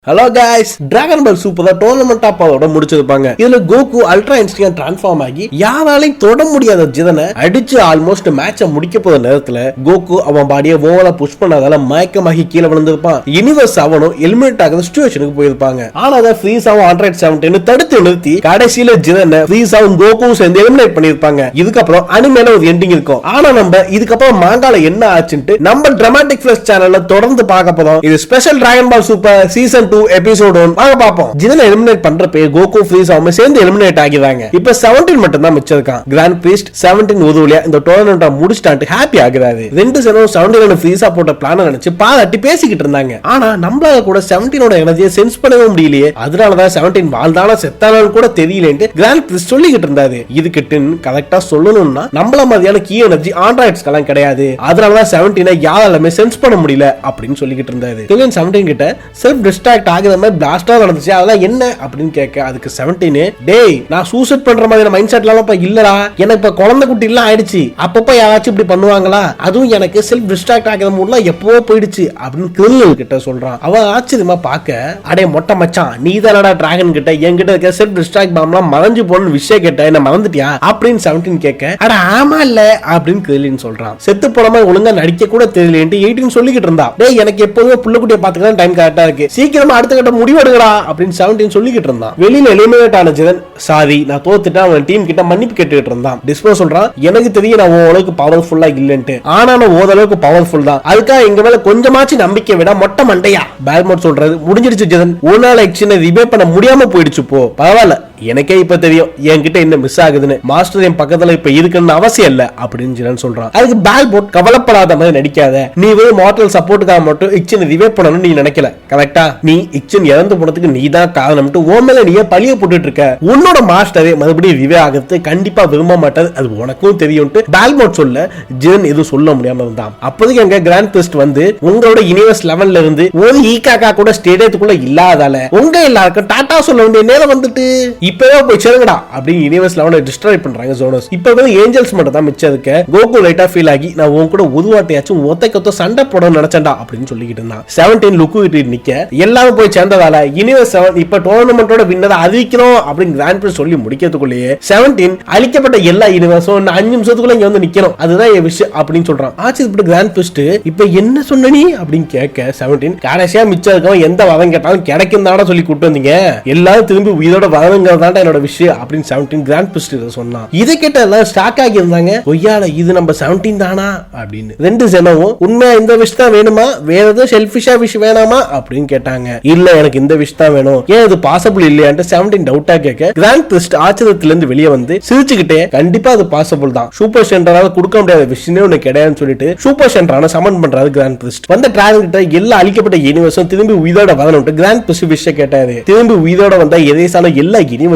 Hello guys, dragon பால் super தான் tournament டாப்போட முடிச்சிருப்பாங்க. இதுல Coco ultra இன்ஸ்டிங்கா transform ஆகி யாராலையும் தொட முடியாத ஜிதனை அடிச்சு ஆல்மோஸ்ட் மேட்ச முடிக்க போற நேரத்துல கோகு அவன் பாடியை ஓவலா புஷ் பண்ணாதால மயக்கமாகி கீழே விழுந்திருப்பான். யூனிவர்ஸ் அவனும் எலிமினேட் ஆகிற சிச்சுவேஷனுக்கு போயிருப்பாங்க. ஆனா அதை ஃப்ரீஸாவும் 117 தடுத்து நிறுத்தி கடைசியில ஜிதனை ஃப்ரீஸாவும் கோகுவும் சேர்ந்து எலிமினேட் பண்ணிருப்பாங்க. இதுக்கப்புறம் அனிமேல ஒரு எண்டிங் இருக்கும். ஆனா நம்ம இதுக்கப்புறம் மாங்கால என்ன ஆச்சுன்ட்டு நம்ம டிராமாட்டிக் ஃபிளஷ் சேனல்ல தொடர்ந்து பார்க்க போறோம். இது ஸ்பெஷல் டிராகன் பால் சூப்பர் சீசன் 2 எபிசோட் 1 வாங்க பாப்போம். ஜிதனை எலிமினேட் பண்றப்ப கோகு ஃப்ரீஸாவும் சேர்ந்து எலிமினேட் ஆகிறாங்க. இப்ப 17 மட்டும் தான் மிச்சம் இருக்கான். கிராண்ட் பிரீஸ்ட் 17 உதவியா இந்த டோர்னமெண்ட்டை முடிச்சிட்டான்ட்டு ஹாப்பி ஆகுறாரு. ரெண்டு சனம் 17 ஃப்ரீஸா போட்ட பிளான நினைச்சு பாராட்டி பேசிக்கிட்டு இருந்தாங்க. ஆனா நம்மளால கூட 17ஓட எனர்ஜியை சென்ஸ் பண்ணவே முடியலையே. அதனாலதான் 17 வாழ்ந்தானா செத்தானான்னு கூட தெரியலன்ட்டு கிராண்ட் பிரீஸ்ட் சொல்லிக்கிட்டு இருந்தாரு. இதுக்கு கரெக்டா சொல்லணும்னா நம்மள மாதிரியான கீ எனர்ஜி ஆண்ட்ராய்ட்ஸ்க்கெல்லாம் கிடையாது. அதனாலதான் 17 யாராலுமே சென்ஸ் பண்ண முடியல அப்படின்னு சொல்லிக்கிட்டு இருந்தாரு. 17 கிட்ட செல்ஃப் டிஸ்ட்ராக்ட் ஆகுற மாதிரி பிளாஸ்டா நடந்துச்சு. அதெல்லாம் என்ன அப்படின்னு கேட்க அதுக்கு 17 டேய் நான் சூசைட் பண்ற மாதிரி மைண்ட் செட்லாம் இப்ப இல்லடா, எனக்கு இப்ப குழந்தை குட்டி எல்லாம் ஆயிடுச்சு, அப்பப்ப யாராச்சும் இப்படி பண்ணுவாங்களா, அதுவும் எனக்கு செல்ஃப் டிஸ்ட்ராக்ட் ஆகிற மூட்லாம் எப்பவோ போயிடுச்சு அப்படின்னு கிரிமினல் கிட்ட சொல்றான். அவன் ஆச்சரியமா பாக்க அடே மொட்டை மச்சான் நீ தானடா டிராகன் கிட்ட என்கிட்ட இருக்க செல்ஃப் டிஸ்ட்ராக்ட் பாம்லாம் மறைஞ்சு போன விஷயம் கேட்ட என்ன மறந்துட்டியா அப்படின்னு 17 கேட்க அட ஆமா இல்ல அப்படின்னு கிரிமினல் சொல்றான். செத்து போடாம ஒழுங்கா நடிக்க கூட தெரியலன்ட்டு 18 சொல்லிக்கிட்டு இருந்தா. டேய் எனக்கு எப்போதுமே புள்ள குட்டியை பாத்துக்கலாம் டைம் கரெக்டா இருக்கு, சீக்கிரமா அடுத்த கட்ட முடிவெடுங்கடா அப்படின்னு 17 சொல்லிக்கிட்டு இருந்தான். வெளியில எலிமினேட் ஆன ஜிதன் சாரி நான் தோத்துட்டேன் அவன் டீம் கிட்ட மன்னிப்பு கேட்டுக்கிட்டு இருந்தான். டிஸ்போ சொல்றான் எனக்கு தெரியும் நான் ஓரளவுக்கு பவர்ஃபுல்லா இல்லன்ட்டு, ஆனா நான் ஓரளவுக்கு பவர்ஃபுல் தான், அதுக்காக எங்க மேல கொஞ்சமாச்சும் நம்பிக்கை விட மொட்டை மண்டையா பேல்மோட் சொல்றது முடிஞ்சிருச்சு ஜிதன், ஒரு நாள் எக்ஸினை ரிவே பண்ண முடியாம போயிடுச்சு. போ பரவாயில்ல எனக்கே இப்ப தெரியும் என்கிட்ட என்ன மிஸ் ஆகுதுன்னு, மாஸ்டர் என் பக்கத்துல இப்ப இருக்குன்னு அவசியம் இல்ல அப்படின்னு சொல்றான். அதுக்கு பேல்போட் கவலைப்படாத மாதிரி நடிக்காத, நீ வெறும் மார்டல் சப்போர்ட்டுக்காக மட்டும் இக்சன் ரிவே பண்ணணும்னு நீ நினைக்கல கரெக்டா, நீ இக்சன் இறந்து போனதுக்கு நீ தான் காரணம்ட்டு உன் மேல நீயே பழிய போட்டுட்டு இருக்க, உன்னோட மாஸ்டரே மறுபடியும் ரிவே ஆகிறது கண்டிப்பா விரும்ப மாட்டாது அது உனக்கும் தெரியும்ட்டு பேல்போட் சொல்ல ஜிதன் எதுவும் சொல்ல முடியாம இருந்தான். அப்போதைக்கு எங்க கிராண்ட் பிரிஸ்ட் வந்து உங்களோட யூனிவர்ஸ் லெவல்ல இருந்து ஒரு ஈகாக்கா கூட ஸ்டேடியத்துக்குள்ள இல்லாதால உங்க எல்லாருக்கும் டாடா சொல்ல வேண்டிய நேரம் வந்துட்டு இப்பவே போய் சேருங்கடா அப்படின்னு யூனிவர்ஸ் லெவலை டிஸ்ட்ராய் பண்றாங்க ஜோனஸ். இப்ப வந்து ஏஞ்சல்ஸ் மட்டும் தான் மிச்சம் இருக்க. கோகு லைட்டா ஃபீல் ஆகி நான் உன் கூட உருவாட்டையாச்சும் ஒத்த சண்டை போட நினைச்சேன்டா அப்படின்னு சொல்லிக்கிட்டு இருந்தான். 17 லுக்கு கிட்ட நிக்க எல்லாரும் போய் சேர்ந்ததால யூனிவர்ஸ் 7 இப்ப டோர்னமெண்டோட வின்னரை அறிவிக்கிறோம் அப்படின்னு கிராண்ட் பிரின்ஸ் சொல்லி முடிக்கிறதுக்குள்ளேயே 17 அழிக்கப்பட்ட எல்லா யூனிவர்ஸும் 5 நிமிஷத்துக்குள்ள இங்க வந்து நிக்கணும் அதுதான் என் விஷயம் அப்படின்னு சொல்றான். ஆச்சரியப்பட்டு கிராண்ட் பிரின்ஸ் இப்ப என்ன சொன்ன நீ அப்படின்னு கேட்க 17 கடைசியா மிச்சம் இருக்கவன் எந்த வரம் கேட்டாலும் கிடைக்கும் தானே சொல்லி கூட்டு வந்தீங்க, எல்லாரும் திரும்பி உயிரோட வரணுங்க என்னோட விஷயம் அப்படின்னு 17 கிராண்ட் பிரிஸ்ட் சொன்னான். இதை கேட்ட எல்லாம் ஸ்டாக் ஆகி இருந்தாங்க. ஒய்யால இது நம்ம 17 தானா அப்படின்னு. ரெண்டு ஜனமும் உண்மையா இந்த விஷ் தான் வேணுமா வேற ஏதாவது செல்ஃபிஷா விஷ் வேணாமா அப்படின்னு கேட்டாங்க. இல்ல எனக்கு இந்த விஷ் தான் வேணும், ஏன் இது பாசிபிள் இல்லையான்ட்டு 17 டவுட்டா கேட்க கிராண்ட் பிரிஸ்ட் ஆச்சரியத்துல இருந்து வெளியே வந்து சிரிச்சுக்கிட்டே கண்டிப்பா அது பாசிபிள் தான், சூப்பர் சென்டரால கொடுக்க முடியாத விஷயம் ஒண்ணு கிடையாதுன்னு சொல்லிட்டு சூப்பர் சென்டரான சமன் பண்றாரு கிராண்ட் பிரிஸ்ட். வந்த டிராகன் கிட்ட எல்லா அழிக்கப்பட்ட யூனிவர்ஸும் திரும்பி உயிரோட வரணும்ட்டு கிராண்ட் பிரிஸ்ட் விஷ் கேட்டாரு. திரும்பி உயிரோட வந்த எதேசான எல்லா யூனிவர்ஸ்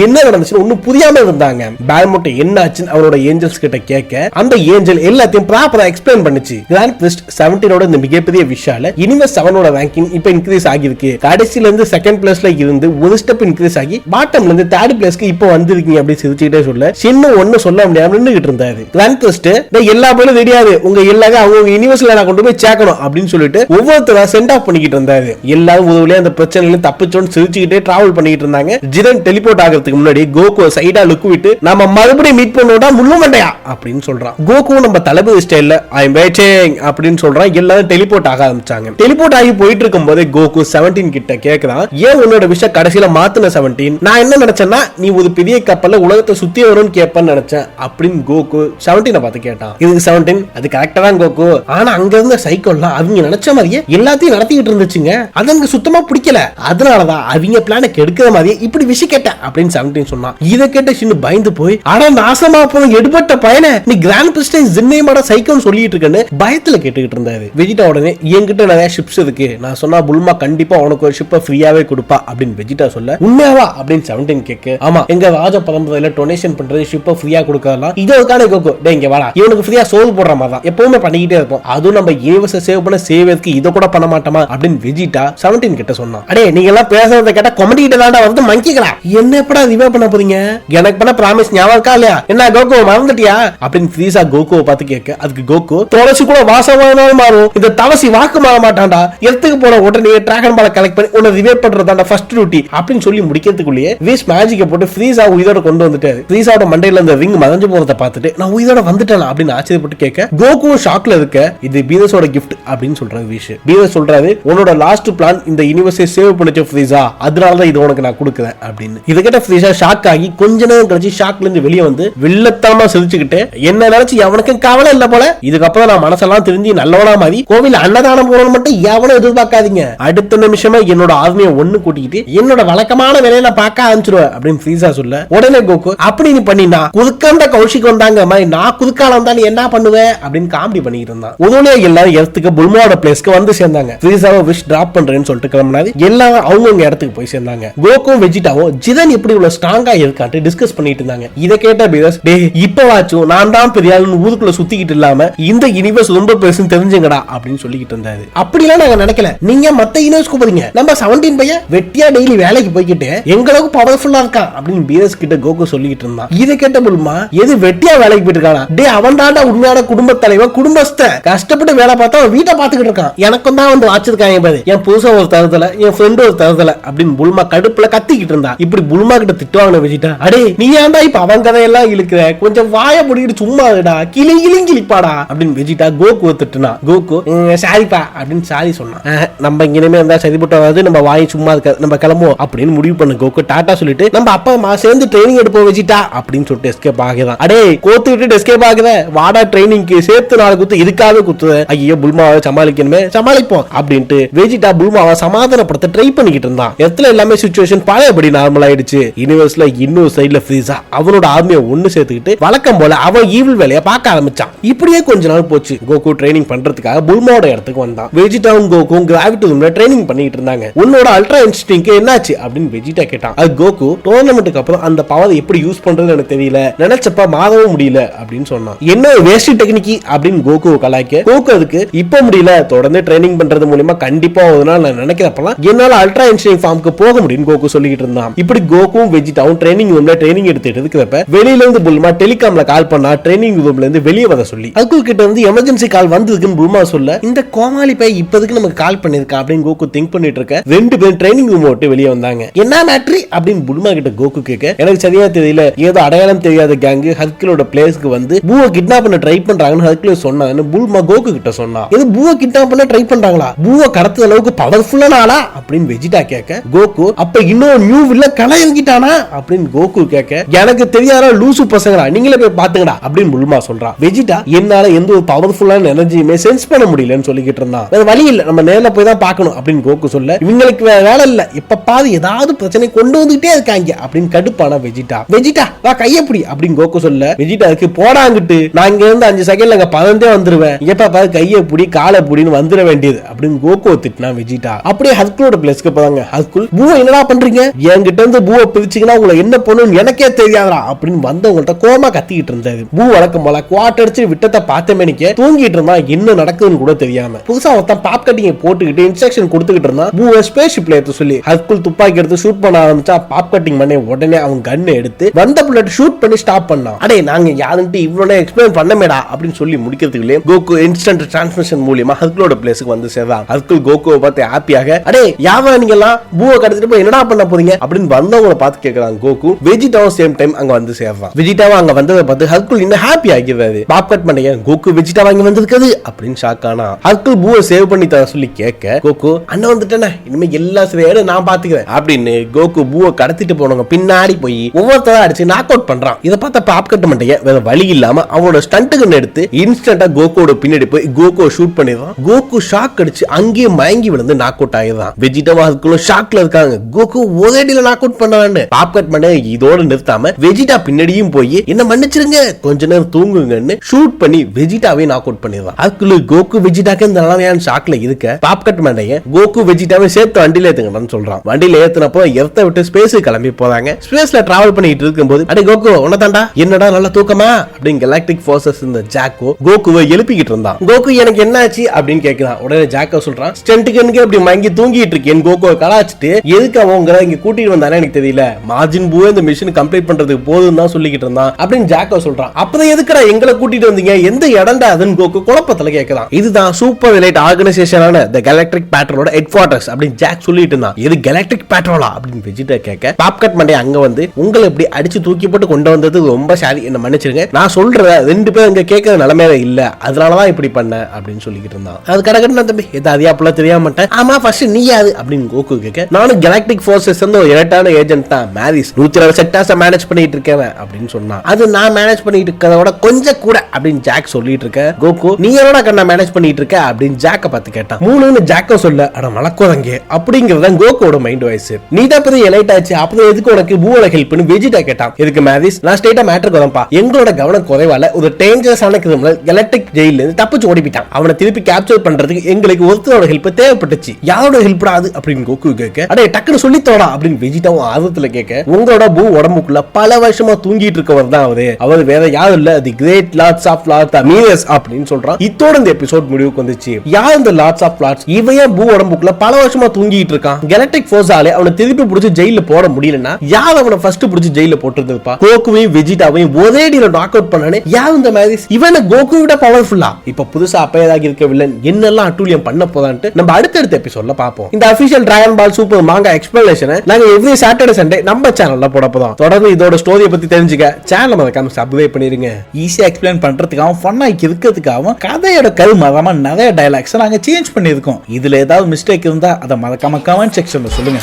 என்ன நடந்துச்சு ஒன்னும் புரியாம இருந்தாங்க. பேல்மோட் என்ன ஆச்சுன்னு அவரோட ஏஞ்சல்ஸ் கிட்ட கேட்க அந்த ஏஞ்சல் எல்லாத்தையும் ப்ராப்பரா எக்ஸ்பிளைன் பண்ணுச்சு. கிராண்ட் பிரிஸ்ட் 17ஓட இந்த மிகப்பெரிய விஷால யூனிவர்ஸ் 7ஓட ரேங்கிங் இப்ப இன்க்ரீஸ் ஆகிருக்கு. கடைசில இருந்து செகண்ட் பிளேஸ்ல இருந்து ஒரு ஸ்டெப் இன்க்ரீஸ் ஆகி பாட்டம்ல இருந்து தேர்ட் பிளேஸ்க்கு இப்போ வந்திருக்கீங்க அப்படி சிரிச்சுக்கிட்டே சொல்ல சின்ன ஒண்ணு சொல்ல முடியாம நின்னுகிட்டு இருந்தாரு. கிராண்ட் பிரிஸ்ட் எல்லா பேரும் ரெடியாது உங்க எல்லாரும் அவங்க யூனிவர்ஸ்ல நான் கொண்டு போய் சேர்க்கணும் அப்படின்னு சொல்லிட்டு ஒவ்வொருத்தரா சென்ட் ஆஃப் பண்ணிக்கிட்டு இருந்தாரு. எல்லாரும் உதவியா அந்த பிரச்சனையில தப்பிச்சோன்னு சிரிச்சுக்கிட்டே டிராவல் பண்ணிக்கிட்டு இருந்தாங்க. ஜிதன் டெலிபோர்ட் ஆகிறதுக்கு முன்னாடி கோகு சைடா லுக் விட்டு நாம மறுபடியும் மீட் பண்ணோம்டா முள்ளு மண்டையா அப்படின்னு சொல்றான். கோகு நம்ம தளபதி ஸ்டைல்ல ஐ அம் வெயிட்டிங் அப்படின்னு சொல்றான். எல்லாரும் டெலிபோர்ட் ஆக ஆரம்பிச்சாங்க. டெலிபோர்ட் ஆகி போயிட்டு இருக்கும்போது கோகு 17 கிட்ட கேக்குறான், ஏன் உன்னோட விஷயம் கடைசியில மாத்துன 17, நான் என்ன நினைச்சேன்னா நீ ஒரு பெரிய கப்பல்ல உலகத்தை சுத்தி வரும்னு கேட்பேன்னு நினைச்சேன் அப்படின்னு கோகு 17 பார்த்து கேட்டான். இதுக்கு 17 அது கரெக்டா தான் கோகு, ஆனா அங்க இருந்த சைக்கோல்லாம் அவங்க நினைச்ச மாதிரியே எல்லாத்தையும் நடத்திக்கிட்டு இருந்துச்சுங்க, அது எனக்கு சுத்தமா பிடிக்கல, அதனாலதான் அவங்க பிளான கெடுக்கிற மாதிரியே இப்படி விஷயம் கேட்டேன் அப்படின்னு 17 சொன்னான். இத கேட்ட சின்ன பயந்து போய் அட நாசமா போன எடுபட்ட பயனே நீ கிராண்ட் பிரிஸ்ட் ஜின்னேமாட சைக்கோன்னு சொல்லிட்டு இருக்கன்னு பயத்துல கேட்டுக்கிட்டு இருந்தாரு. வெஜிடா உடனே என்கிட்ட நிறைய ஷிப்ஸ் இருக்கு, நான் சொன்னா புல்மா கண்டிப்பா உனக்கு ஒரு ஷிப்பை ஃப்ரீயாவே கொடுப்பா அப்படின்னு வெஜிடா சொல்ல உண்மையாவா அப்படின்னு 17 கேட்க ஆமா எங்க ராஜ பரம்பரையில டொனேஷன் பண்றது ஷிப்பை ஃப்ரீயா கொடுக்கலாம் இதற்கான கோகோ டே இங்க வாடா இவனுக்கு ஃப்ரீயா சோறு போடுற மாதிரி தான் எப்பவுமே பண்ணிக்கிட்டே இருப்போம், அதுவும் நம்ம யூனிவர்ஸை சேவ் பண்ண சேவருக்கு இதை கூட பண்ண மாட்டோமா அப்படின்னு வெஜிடா 17 கிட்ட சொன்னான். அடே நீங்க எல்லாம் பேசுறத கேட்டா கொமெடி கிட்ட தாண்டா வந்து மங்கிக்கலாம், என்ன எப்படா ரிவே பண்ண போறீங்க, எனக்கு பண்ண பிராமிஸ் ஞாபகம் இருக்கா இல்லையா, என்ன கோகு மறந்துட்டியா அப்படின்னு ஃப்ரீசா கோகுவை பார்த்து கேட்க, அதுக்கு கோகு துளசி கூட வாசமானாலும் மாறும், இந்த தவசி வாக்கு மாற மாட்டான்டா, எடுத்துக்கு போன உடனே டிராகன் பாலை கலெக்ட் பண்ணி உன்னை ரிவே பண்றதாண்டா ஃபர்ஸ்ட் டியூட்டி அப்படின்னு சொல்லி முடிக்கிறதுக்குள்ளேயே வீஸ் மேஜிக்கை போட்டு ஃப்ரீசா உயிரோட கொண்டு வந்துட்டாரு. ஃப்ரீசாவோட மண்டையில அந்த ரிங் மறைஞ்சு போறத பார்த்துட்டு நான் உயிரோட வந்துட்டேன் அப்படின்னு ஆச்சரியப்பட்டு கேட்க, கோகு ஷாக்ல இருக்க இது பீனஸோட கிஃப்ட் அப்படின்னு சொல்றாரு விஷ். பீனஸ் சொல்றாரு உன்னோட லாஸ்ட் பிளான் இந்த யூனிவர்ஸை சேவ் பண்ணிச்ச ஃப்ரீசா, அதனாலதான் இது உனக்கு நான் கொடுக்குறேன் அப்படின்னு. இதை கேட்ட ஃப்ரீசா ஷாக் ஆகி கொஞ்ச நேரம் கழிச்சு ஷாக்ல இருந்து வெளியே வந்து வில்லத்தனமா சிரிச்சுக்கிட்டு என்ன நினைச்சு எவனுக்கும் கவலை இல்ல போல, இதுக்கப்புறம் நான் மனசெல்லாம் தெரிஞ்சு நல்லவனா மாதிரி கோவில் அன்னதானம் போறோம் மட்டும் எவனும் எதிர்பார்க்காதீங்க, அடுத்த நிமிஷமா என்னோட ஆர்மியை ஒண்ணு கூட்டிக்கிட்டு என்னோட வழக்கமான வேலையில பார்க்க ஆரம்பிச்சிருவேன் அப்படின்னு ஃப்ரீசா சொல்ல, உடனே கோகு அப்படி நீ பண்ணினா குதுக்காண்ட கௌஷிக் வந்தாங்க நான் குதுக்கால வந்தா நீ என்ன பண்ணுவேன் அப்படின்னு காமெடி பண்ணிட்டு இருந்தான். உடனே எல்லாரும் இடத்துக்கு புல்மாவோட பிளேஸ்க்கு வந்து சேர்ந்தாங்க. ஃப்ரீசாவை விஷ் டிராப் பண்றேன்னு சொல்லிட்டு கிளம்பினாரு. எல்லாரும் அவங்க இடத்துக்கு போய் சேர்ந்தாங்க. கோகும் வெஜிடாவும் ஜிதன் எப்படி இவ்வளவு ஸ்ட்ராங்கா இருக்காட்டு டிஸ்கஸ் பண்ணிட்டு இருந்தாங்க. இதை கேட்ட பீரஸ் இப்பவாச்சும் நான் தான் பெரிய ஆளுன்னு ஊருக்குள்ள சுத்திக்கிட்டு இல்லாம இந்த யூனிவர்ஸ் ரொம்ப பெருசுன்னு தெரிஞ்சுங்கடா அப்படின்னு சொல்லிக்கிட்டு இருந்தாரு. அப்படிலாம் நாங்க நினைக்கல, நீங்க மத்த யூனிவர்ஸ்க்கு போறீங்க, நம்ம 17 பையன் வெட்டியா டெய்லி வேலைக்கு போய்கிட்டு எங்களுக்கு பவர்ஃபுல்லா இருக்கான் அப்படின்னு பீரஸ் கிட்ட கோகு சொல்லிக்கிட்டு இருந்தான். இதை கேட்ட புல்மா எது வெட்டியா வேலைக்கு போயிட்டு இருக்கானா, அவன் தாண்டா உண்மையான குடும்ப தலைவன், குடும்பஸ்த கஷ்டப்பட்டு வேலை பார்த்தா வீட்டை பார்த்துக்கிட்டு இருக்கான், எனக்கும் தான் வந்து வாச்சிருக்காங்க பாரு, என் புதுசா ஒரு தருதல என் ஃப்ரெண்ட் ஒரு தருதல அப்படின்னு புல்மா கடுப்புல கத்திக்கிட்டு இருந்தா. இப்படி புல்மா கிட்ட திட்டுவாங்க வெஜிட்டா, அடே நீ ஏன்டா இப்ப அவன் கதையெல்லாம் இழுக்கிற, கொஞ்சம் வாய முடிக்கிட்டு சும்மா இருடா, கிளி கிளிப்பாடா அப்படின்னு வெஜிட்டா கோகு திட்டுனா. கோகு சாரிப்பா அப்படின்னு சாரி சொன்னான். நம்ம இனிமே இருந்தா சரிப்பட்டு வராது, நம்ம வாய் சும்மா இருக்காது, நம்ம கிளம்புவோம் அப்படின்னு முடிவு பண்ண கோகு டாட்டா சொல்லிட்டு நம்ம அப்பா அம்மா சேர்ந்து ட்ரைனிங் எடுப்போம் வெஜிட்டா அப்படின்னு சொல்லிட்டு எஸ்கேப் ஆகுதான். அடே கோத்துக்கிட்டு எஸ்கேப் ஆகுத, வாடா ட்ரைனிங்க்கு சேர்த்து நாலு குத்து இதுக்காக குத்துத, ஐயோ புல்மாவை சமாளிக்கணுமே சமாளிப்போம் அப்படின்ட்டு வெஜிடா புல்மாவை சமாதானப்படுத்த ட்ரை பண்ணிக்கிட்டு இருந்தான். இடத்துல எல்லாமே சிச்சுவேஷன் பழையபடி நார்மல் ஆயிடுச்சு. யூனிவர்ஸ்ல இன்னொரு சைடுல ஃப்ரீசா அவனோட ஆர்மியை ஒன்னு சேர்த்துக்கிட்டு வழக்கம் போல அவன் ஈவில் வேலையை பார்க்க ஆரம்பிச்சான். இப்படியே கொஞ்ச நாள் போச்சு. கோகு ட்ரைனிங் பண்றதுக்காக புல்மாவோட இடத்துக்கு வந்தான். வெஜிடாவும் கோகும் கிராவிட்டி ரூம்ல ட்ரைனிங் பண்ணிட்டு இருந்தாங்க. உன்னோட அல்ட்ரா இன்ஸ்டிங்க் என்னாச்சு அப்படின்னு வெஜிடா கேட்டான். அது கோகு டோர்னமெண்ட்டுக்கு அப்புறம் அந்த பவரை எப்படி யூஸ் பண்றது எனக்கு தெரியல, நினைச்சப்ப மாறவும் முடியல அப்படின்னு சொன்னான். என்ன வேஸ்ட் டெக்னிக் அப்படின்னு கோகு கலாய்க்க, கோகு அதுக்கு இப்ப முடியல, தொடர்ந்து ட்ரைனிங் பண்றது மூலமா கண்டிப்பா ஒரு நாள் நான் நினைக்கிறப்பலாம் என்னால அல்ட்ரா இன்ஸ்டிங் ஃபார்முக்கு போக முடியும் கோகு சொல்லிட்டு இருந்தான். இப்படி கோகும் வெஜிடாவும் ட்ரைனிங் ரூம்ல ட்ரைனிங் எடுத்துட்டு இருக்கிறப்ப வெளியில இருந்து புல்மா டெலிகாம்ல கால் பண்ணா ட்ரைனிங் ரூம்ல இருந்து வெளியே வர சொல்லி, அதுக்கு கிட்ட இருந்து எமர்ஜென்சி கால் வந்ததுக்குன்னு புல்மா சொல்ல, இந்த கோமாளி பை இப்போதைக்கு நமக்கு கால் பண்ணிருக்கா அப்படின்னு கோகு திங்க் பண்ணிட்டு இருக்க ரெண்டு பேரும் ட்ரைனிங் ரூம் விட்டு வெளியே வந்தாங்க. என்ன மேட்ரி அப்படின்னு புல்மா கிட்ட கோகு கேட்க, எனக்கு சரியா தெரியல, ஏதோ அடையாளம் தெரியாத கேங் ஹர்கிளோட பிளேஸ்க்கு வந்து பூவை கிட்னாப் பண்ண ட்ரை பண்றாங்கன்னு ஹர்கிள் சொன்னான்னு புல்மா கோகு கிட்ட சொன்னா. இது பூவை கிட்னாப் பண்ண ட்ரை பண்றாங்களா, பூவை கடத்துற அளவுக்கு பவர்ஃபுல்லான ஆளா அப்படின்னு வெஜிடா கேட்க, கோகு அப்ப இன்னும் நியூ வில்ல களை இறங்கிட்டானா அப்படின்னு கோகு கேட்க, எனக்கு தெரியாத லூசு பசங்களா நீங்களே போய் பாத்துங்கடா அப்படின்னு புல்மா சொல்றா. வெஜிடா என்னால எந்த ஒரு பவர்ஃபுல்லான எனர்ஜியுமே சென்ஸ் பண்ண முடியலன்னு சொல்லிக்கிட்டு இருந்தான். வேற வழி இல்ல, நம்ம நேர்ல போய் தான் பார்க்கணும் அப்படின்னு கோகு சொல்ல, இவங்களுக்கு வேற வேலை இல்ல, எப்ப பாரு ஏதாவது பிரச்சனை கொண்டு வந்துட்டே இருக்காங்க அப்படின்னு கடுப்பான வெஜிடா. வெஜிடா வா கையப்படி அப்படின்னு கோகு சொல்ல, வெஜிடாக்கு போடாங்கிட்டு நான் இங்க இருந்து 5 செகண்ட்ல அங்க பறந்தே வந்துருவேன், எப்ப பாரு கையப்படி காலை புடின்னு வந்துட வேண்டியது அப்படின்னு கோகு திட்டினா வெஜிடா. அப்படியே ஹர்குலோட பிளேஸ்க்கு போறாங்க. ஹர்குல் பூவை என்னடா பண்றீங்க, என்கிட்ட இருந்து பூவை பிரிச்சிங்கன்னா உங்களை என்ன பண்ணுன்னு எனக்கே தெரியாதா அப்படின்னு வந்தவங்கள்ட்ட கோமா கத்திக்கிட்டு இருந்தாரு. பூ வழக்கம் போல குவாட் அடிச்சு விட்டத்தை பார்த்தமேனிக்க தூங்கிட்டு இருந்தா என்ன நடக்குதுன்னு கூட தெரியாம புதுசா ஒருத்தன் பாப் கட்டிங்க போட்டுக்கிட்டு இன்ஸ்ட்ரக்ஷன் கொடுத்துக்கிட்டு இருந்தா. பூவை ஸ்பேஸ் ஷிப்ல எடுத்து சொல்லி ஹர்குல் துப்பாக்கி எடுத்து ஷூட் பண்ண ஆரம்பிச்சா பாப் கட்டிங் பண்ணி உடனே அவன் கண்ணை எடுத்து வந்த புல்லட் ஷூட் பண்ணி ஸ்டாப் பண்ணான். அடே நாங்க யாருன்ட்டு இவ்வளவு எக்ஸ்பிளைன் பண்ணமேடா அப்படின்னு சொல்லி முடிக்கிறதுக்குள்ளே கோகு இன்ஸ்டன்ட் டிரான்ஸ்மிஷன் மூலமா ஹர்குலோட பிளேஸ்க்கு வந்து சேர்றான். ஹர்குல் கோகுவை பார்த்து ஹாப்பியாக, அடே யாவா நீங்க எல்லாம் பூவை கடத்திட்டு போய் என்னடா பண்ண போறீங்க அப்படின்னு வந்தவங்களை பார்த்து கேட்கறாங்க. கோகு வெஜிடாவும் சேம் டைம் அங்க வந்து சேர்றான். வெஜிடாவும் அங்க வந்ததை பார்த்து ஹர்குல் இன்னும் ஹாப்பி ஆகிடுறாரு. பாப் கட் பண்ண கோகு வெஜிடா வாங்கி வந்திருக்குது அப்படின்னு ஷாக் ஆனா. ஹர்குல் பூவை சேவ் பண்ணி தர சொல்லி கேட்க, கோகு அண்ணன் வந்துட்டேனே இனிமே எல்லா சரியாயிடும் நான் பாத்துக்கிறேன் அப்படின்னு கோகு பூவை கடத்திட்டு போனவங்க பின்னாடி போய் ஒவ்வொருத்தரா அடிச்சு நாக் அவுட் பண்றான். இதை பார்த்த பாப் கட் மண்டைய வேற வழி இல்லாம அவனோட ஸ்டண்ட் கன் எடுத்து இன்ஸ்டன்டா கோகுவோட பின்னாடி போய் கோகுவை ஷூட் பண்ணிடுறான். கோகு ஷாக் அடிச்சு அங்கேயே மயங்கி விழுந்து நாக் அவுட் ஆகிடுறான். வெஜிடாவும் ஹர்குலும் ஷாக்ல இருக்காங்க. கோகு ஒரே அடியில நாக் அவுட் பண்ணான்னு. பாப் கட் மண்டைய இதோட நிறுத்தாம வெஜிடா பின்னாடியும் போய் என்ன மன்னிச்சிருங்க கொஞ்ச நேரம் தூங்குங்கன்னு ஷூட் பண்ணி வெஜிடாவே நாக் அவுட் பண்ணிடுறான். ஹர்குல் கோகு வெஜிடாக்கு இந்த நிலைமையான ஷாக்ல இருக்க பாப் கட் மண்டைய கோகு வெஜிடாவை சேர்த்து வண்டியில ஏத்துங்கன்னு சொல்றான். வண்டியில ஏத்துனப்போ எர்த்தை விட்டு ஸ்பேஸுக்கு கிளம்பி போறாங்க. ஸ்பேஸ்ல டிராவல் பண்ணிட்டு இருக்கும்போது, அடே கோகு உனதாண்டா என்னடா நல்ல தூக்கமா அப்படின்னு கலாக்டிக் ஃபோர்சஸ் இந்த ஜாக்கோ கோகுவை எழுப்பிக்கிட்டு இருந்தான். கோகு எனக்கு என்னாச்சு அப்படின்னு கேட்கிறான். உடனே ஜாக்கோ சொல்றான், ஸ்டண்ட் கன்னுக்கு அப்படி மயங்கி தூங்கிட்டு இருக்கேன் கோகுவை கலாச்சிட்டு எதுக்கு அவங்க இங்க கூட்டிட்டு வந்தானே பண்ணாங்கன்னு எனக்கு தெரியல, மார்ஜின் பூவே இந்த மிஷன் கம்ப்ளீட் பண்றதுக்கு போதும் தான் சொல்லிக்கிட்டு இருந்தான் அப்படின்னு ஜாக்கோ சொல்றான். அப்பதான் எதுக்குடா எங்களை கூட்டிட்டு வந்தீங்க, எந்த இடம்டா அதுன்னு கோகு குழப்பத்துல கேக்குறான். இதுதான் சூப்பர் எலைட் ஆர்கனைசேஷனான தி கேலக்டிக் பேட்ரோலோட ஹெட் குவார்ட்டர்ஸ் அப்படின்னு ஜாக் சொல்லிட்டு இருந்தான். இது கேலக்டிக் பேட்ரோலா அப்படின்னு வெஜிடா கேட்க பாப்கட் மண்டே அங்க வந்து உங்களை இப்படி அடிச்சு தூக்கி போட்டு கொண்டு வந்தது ரொம்ப சாரி, என்ன மன்னிச்சிருங்க, நான் சொல்றத ரெண்டு பேரும் இங்க கேட்கற நிலைமையில இல்ல, அதனாலதான் இப்படி பண்ண அப்படின்னு சொல்லிக்கிட்டு இருந்தான். அது கடகடனா தம்பி எது அதிகாப்புல தெரியாம மாட்டேன், ஆமா ஃபர்ஸ்ட் நீ யாரு அப்படின்னு கோகு கேட்க, நானும் கேலக்டிக் ஃபோர்ஸஸ் வந்து ஒரு எலக்டான ஏஜென்ட் தான், மேரிஸ் 120 செக்டார்ஸ் மேனேஜ் பண்ணிட்டு இருக்கேன் அப்படின்னு சொன்னான். அது நான் மேனேஜ் பண்ணிட்டு இருக்கதோட கொஞ்சம் கூட அப்படின்னு ஜாக் சொல்லிட்டு இருக்க. கோகு நீ என்னோட கண்ணா மேனேஜ் பண்ணிட்டு இருக்க அப்படின்னு ஜாக்க பார்த்து கேட்டான். மூணுன்னு ஜாக்கோ சொல்ல, அட மலக்கோதங்க அப்படிங்கறத கோகோட மைண்ட் வாய்ஸ். நீ தான் பெரிய எலைட் ஆச்சு, அப்பதான் எதுக்கு உனக்கு பூவோட ஹெல்ப்னு வெஜிடா கேட்டான். எதுக்கு மேரிஸ், நான் ஸ்ட்ரைட்டா மேட்டர் வரப்பா, எங்களோட கவனம் குறைவால ஒரு டேஞ்சரஸான கிரிமினல் எலக்ட்ரிக் ஜெயில இருந்து தப்பிச்சு ஓடிட்டான், அவனை திருப்பி கேப்சர் பண்றதுக்கு எங்களுக்கு ஒருத்தரோட ஹெல்ப் தேவைப்பட்டுச்சு, யாரோட ஹெல்ப் அது அப்படின்னு கோகு கேட்க, அடே டக்குனு சொல்லி தோடா அப்படின்னு வெஜிடாவும் ஆர்வத்துல கேட்க, உங்களோட பூ உடம்புக்குள்ள பல வருஷமா தூங்கிட்டு இருக்கவர் தான் அவர் வேற யாரும் இல்ல, the great lords of lords மீரஸ் அப்படின்னு சொல்றான். இதோட இந்த எபிசோட் முடிவுக்கு வந்துச்சு. யார் இந்த லார்ட்ஸ் ஆஃப் லார்ட்ஸ், இவையே பூ உடம்புக்குள்ள பல வருஷமா தூங்கிட்டு இருக்கான், கேலக்டிக் ஃபோர்ஸாலே அவனை திருப்பி பிடிச்சு ஜெயில போட முடியலன்னா யார் அவனை ஃபர்ஸ்ட் பிடிச்சு ஜெயில போட்டுருந்துப்பா? கோகுவையும் வெஜிடாவையும் ஒரே டீல நாக் அவுட் பண்ணானே யார் இந்த மேரிஸ், இவன கோகு விட பவர்ஃபுல்லா. இப்ப புதுசா அப்பயதாக இருக்க வில்லன் என்னெல்லாம் அட்டூழியம் பண்ண போதான்ட்டு நம்ம அடுத்தடுத்த எபிசோட்ல பாப்போம். இந்த அபிஷியல் டிராகன் பால் சூப்பர் மாங்கா எக்ஸ்பிளனேஷனை நாங்க எவ்ரி சாட்டர்டே சண்டே நம்ம சேனல்ல போட போறோம். தொடர்ந்து இதோட ஸ்டோரியை பத்தி தெரிஞ்சுக்க சேனலை மறக்காம சப்ஸ்கிரைப் பண்ணிருங்க. ஈஸியா எக்ஸ்பிளைன் பண்றதுக்காகவும் ஃபன்னா இருக்கிறதுக்காகவும் கதையோட கருமரமா நிறைய டயலாக்ஸ் நாங்க சேஞ்ச் பண்ணிருக்கோம். இதுல ஏதாவது மிஸ்டேக் இருந்தா அதை மறக்காம கமெண்ட் செக்ஷன்ல சொல்லுங்க.